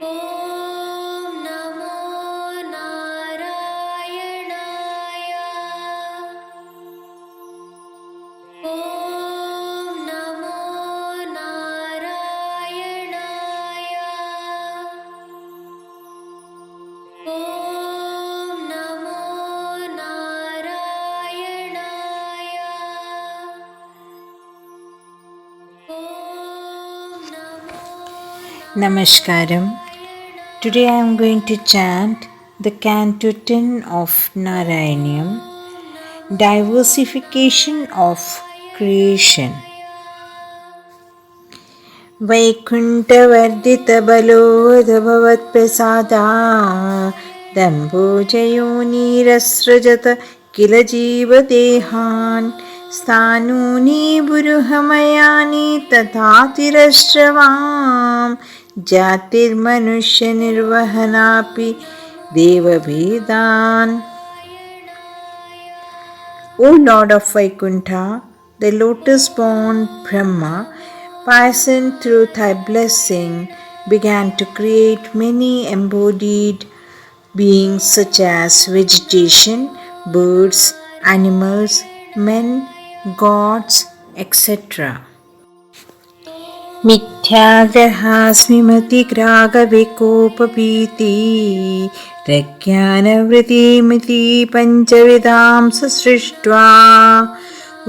ॐ नमो नारायणाय। ॐ नमो नारायणाय। ॐ नमो नारायणाय। Namaskaram. Today I am going to chant the Canto 10 of Narayaniam, Diversification of Creation. वैकुण्ठवर्धितबलोदभवत्प्रसादा दम्भोजयोनिरसृजत kill जीवदेहान् स्थानूनि बुरुहमयानि तथातिरश्रवाम् जातिर्मनुष्यनिर्वहनापि देवभेदान्. O Lord of Vaikuntha, the lotus-born Brahma, passing through thy blessing, began to create many embodied beings such as vegetation, birds, animals, men, gods, etc. मिथ्याग्रहास्मिमतिग्रागविकोपभीति प्रज्ञानवृत्तिमिति पञ्चविधां ससृष्ट्वा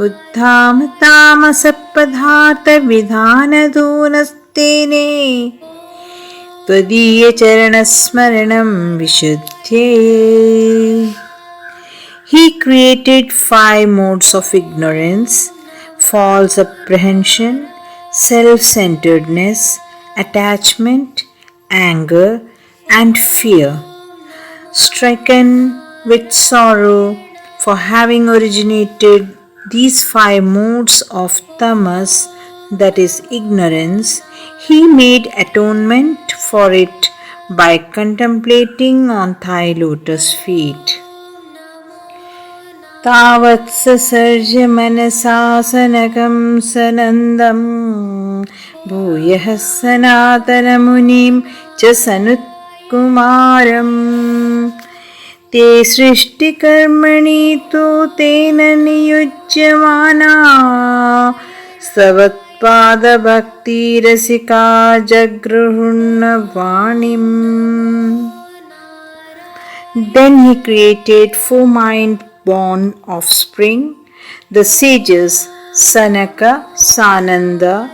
उत्थामतामसपदार्थविधानदूनस्तेने त्वदीयचरणस्मरणं विशुद्धये. He created 5 modes of ignorance: false apprehension, self-centeredness, attachment, anger, and fear. Stricken with sorrow for having originated these 5 modes of tamas, that is ignorance, he made atonement for it by contemplating on thy lotus feet. तावत्ससर्ज मनसा सनकं सनन्दं भूयः सनातनमुनिं च सनत्कुमारम् ते सृष्टिकर्मणि तु तेन नियुज्यमाना स्तवत्पादभक्तिरसिका जगृह्णवाणीम्. Then he created 4 mind-born offspring, the sages Sanaka, Sananda,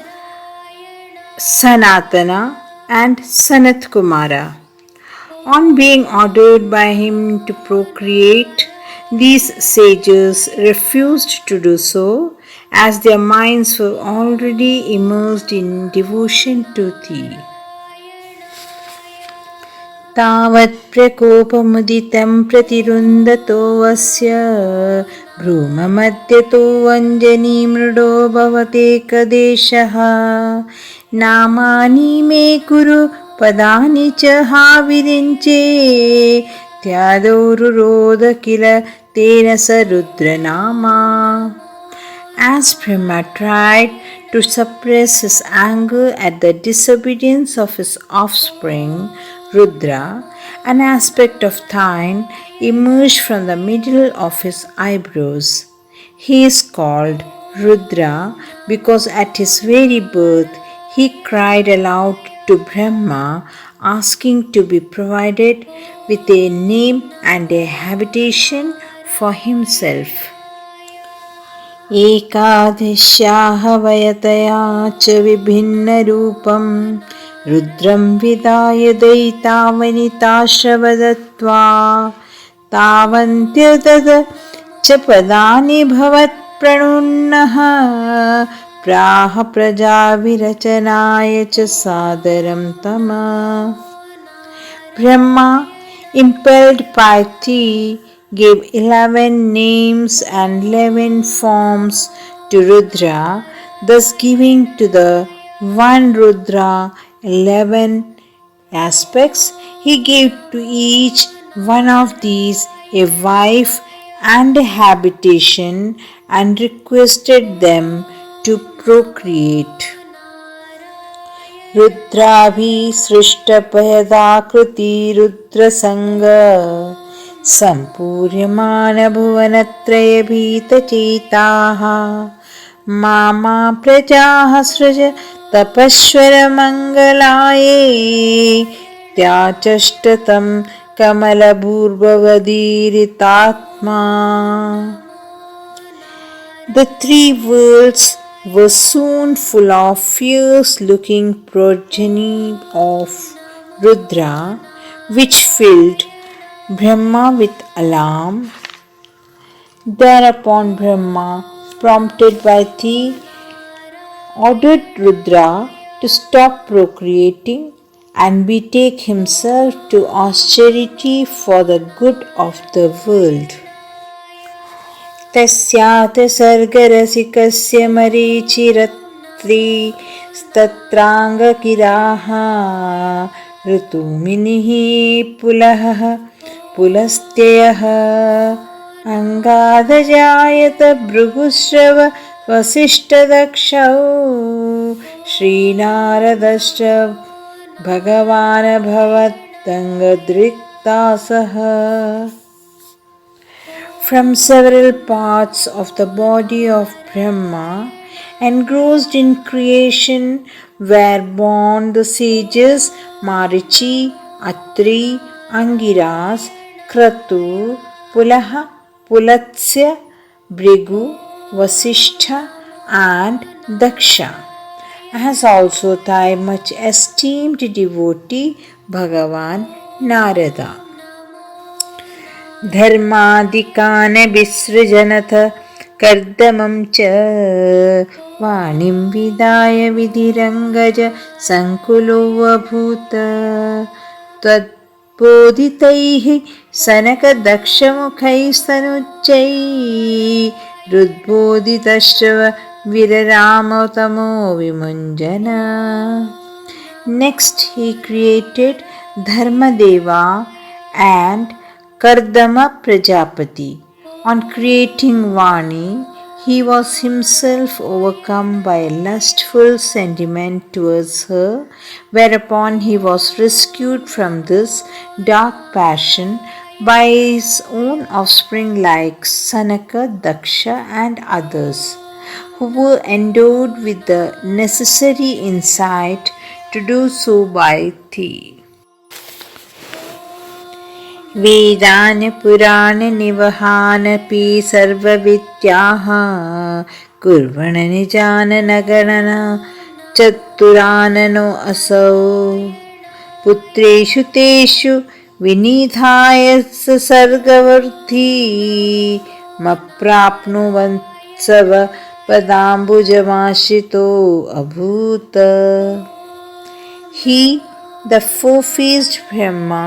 Sanatana, and Sanat Kumara. On being ordered by him to procreate, these sages refused to do so, as their minds were already immersed in devotion to thee. तावत् प्रकोपमुदितं प्रतिरुन्धतो अस्य भ्रूममध्यतो अञ्जनी मृडो भवतेकदेशः नामानि मे कुरु पदानि च हाविरिञ्चे त्यादौरुरोध किल तेन स रुद्रनामा. As Brahma tried to suppress his anger at the disobedience of his offspring, Rudra, an aspect of thine, emerged from the middle of his eyebrows. He is called Rudra because at his very birth he cried aloud to Brahma, asking to be provided with a name and a habitation for himself. एकादश्याः वयतया च विभिन्नरूपं रुद्रं विदाय दैतावनिताश्रवदत्वा तावन्त्यदद च पदानि भवत्प्रणुन्नः प्राह प्रजाविरचनाय च सादरं तमा. Brahma, impelled by thee, gave 11 names and 11 forms to Rudra, thus giving to the one Rudra 11 aspects. He gave to each one of these a wife and a habitation and requested them to procreate. रुद्राभिसृष्टभयदाकृति रुद्रसङ्ग सम्पूर्यमानभुवनत्रयभीतचेताः मामा प्रजाः सृज तपश्वरमङ्गलाये त्याचष्टतं कमलभूर्भवदीरितात्मा. The three worlds were soon full of fierce-looking progeny of Rudra, which filled Brahma with alarm. Thereupon Brahma, prompted by thee, ordered Rudra to stop procreating and betake himself to austerity for the good of the world. तस्यात् सर्गरसिकस्य मरीचिरत्रिस्तत्राङ्गकिराः ऋतुमिनिः पुलहः पुलस्त्ययः अङ्गादजायत भृगुश्रव वसिष्ठदक्षौ श्रीनारदश्च भगवानभवदङ्गदृक्तासः. From several parts of the body of Brahma, engrossed in creation, were born the sages Marichi, Atri, Angiras, Kratu, Pulaha, Pulatsya, Bhrigu, Vasishtha and Daksha, as also thy much esteemed devotee Bhagavan Narada. धर्मादिकान् विसृजनथ कर्दमं च वाणीं विदाय विधिरङ्गज सङ्कुलो अभूत्. त्वद्बोधितैः सनकदक्षमुखैस्तनुच्चैरुद्बोधितश्च वीररामतमो विमुञ्जन. Next he created Dharmadeva and Kardama Prajapati. On creating Vani, he was himself overcome by a lustful sentiment towards her, whereupon he was rescued from this dark passion by his own offspring like Sanaka, Daksha and others, who were endowed with the necessary insight to do so by thee. वेदान् पुराणनिवहानपि सर्वविद्याः कुर्वन् निजान् नगणन चतुराननो असौ. पुत्रेषु तेषु विनिधाय सर्गवर्धी मप्राप्नुवत्सव पदाम्बुजमाश्रितो अभूत्. He, the four-faced Brahma,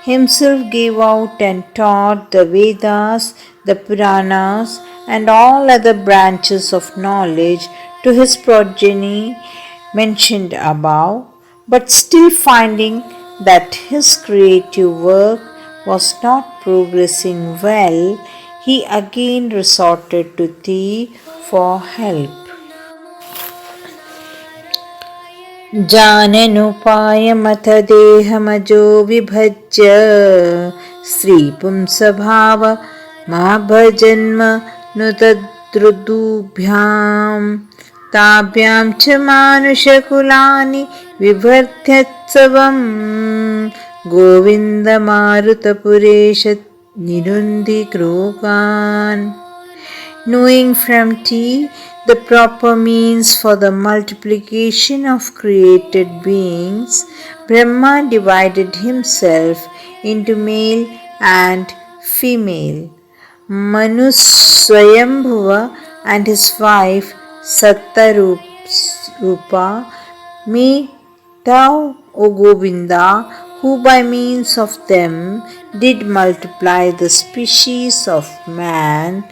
himself gave out and taught the Vedas, the Puranas, and all other branches of knowledge to his progeny mentioned above, but still finding that his creative work was not progressing well, he again resorted to thee for help. जाननुपायमथ देहमजो विभज्य श्रीपुंसभाव महाभजन्म नुतद्रुदुभ्यां ताभ्यां च मानुषकुलानि विभर्त्यत्सवं गोविन्दमारुतपुरेश निरुन्धिक्रोगान्. Knowing from thee the proper means for the multiplication of created beings, Brahma divided himself into male and female. Manu Swayambhuva and his wife Sattarupa made thou, O Govinda, who by means of them did multiply the species of man,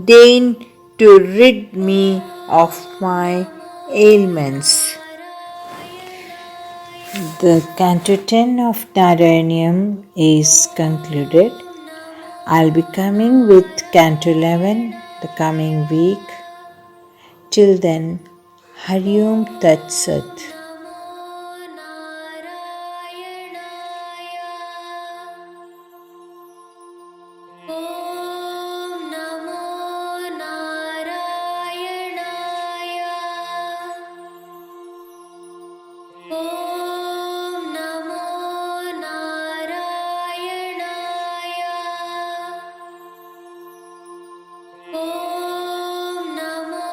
deign to rid me of my ailments. The Canto 10 of Narayaniam is concluded. I'll be coming with Canto 11 the coming week. Till then, Hari Om Tat Sat.